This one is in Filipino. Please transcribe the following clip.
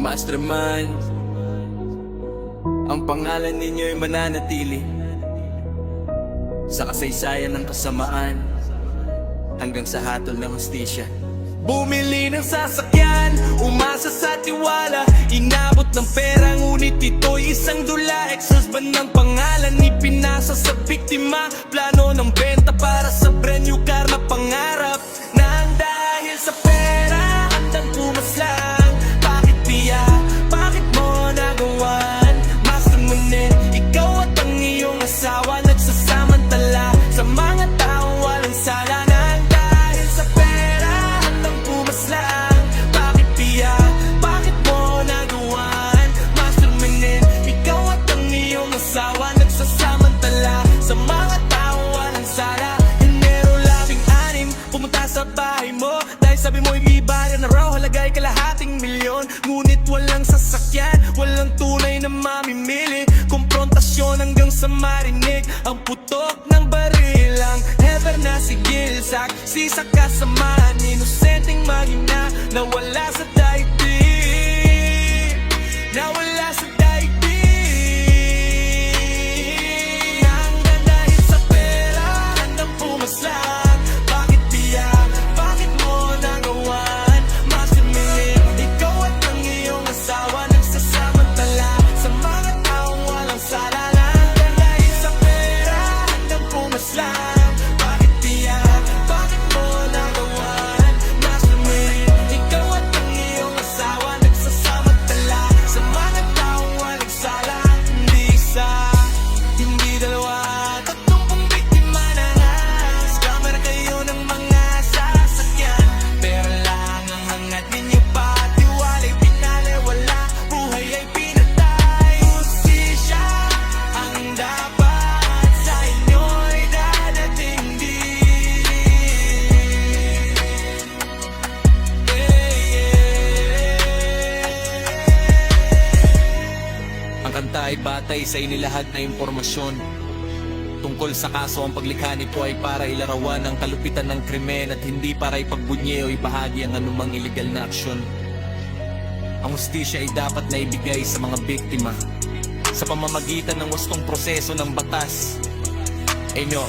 Mastermind, ang pangalan ninyo'y mananatili sa kasaysayan ng kasamaan hanggang sa hatol ng hustisya. Bumili ng sasakyan, umasa sa tiwala, inabot ng pera ngunit ito'y isang dula. Ex-husband ng pangalan, ipinasa sa biktima. Plano ng benta para sa brand new car na pangarap. Nang dahil sa pera, handang pumaslang. Bakit piya? Bakit mo nagawan? Mastermind, ikaw at ang iyong asawa nagsasamantala sa mga taong walang sala. Nang dahil sa pera, handang pumaslang. Bakit piya? Bakit mo nagawan? Mastermind, ikaw at ang iyong asawa nagsasamantala sa mga taong walang sala. Enero 16, pumunta sa bahay mo dahil sabi mo ibibara na raw halagay kalahating milyon. Ngunit walang sasakyan, walang tunay na mamimili. Komprontasyon hanggang sa marinig ang putok ng barilang. Never na sigil, saksi sa kasamaan. Inosenteng mahina, nawala sa daigdig. Nawala sa daigdig. Hanggang dahil sa pera, handang pumaslang. Bakit piya? Bakit mo nagawan? Mastermind, ikaw at ang iyong asawa nagsasamantala sa mga taong walang sala. Hanggang dahil sa pera, handang pumaslang. Bakit piya? Bakit mo nagawan? Mastermind, ikaw at ang iyong asawa nagsasamantala sa mga taong walang sala. Hindi isa, hindi dalawa, 30 biktima na nga. Scammer kayo ng mga sasakyan. Pera lang ang hangat ninyo, patiwala'y pinaliwala. Buhay ay pinatay. Hustisya ang dapat sa inyo'y dadating din. Ang kanta ay batay sa inilahad na impormasyon tungkol sa kaso. Ang paglikha nito ay para ilarawan ang kalupitan ng krimen at hindi para ipagbunye o ibahagi ang anumang illegal na aksyon. Ang hustisya ay dapat na ibigay sa mga biktima sa pamamagitan ng wastong proseso ng batas. Enyo,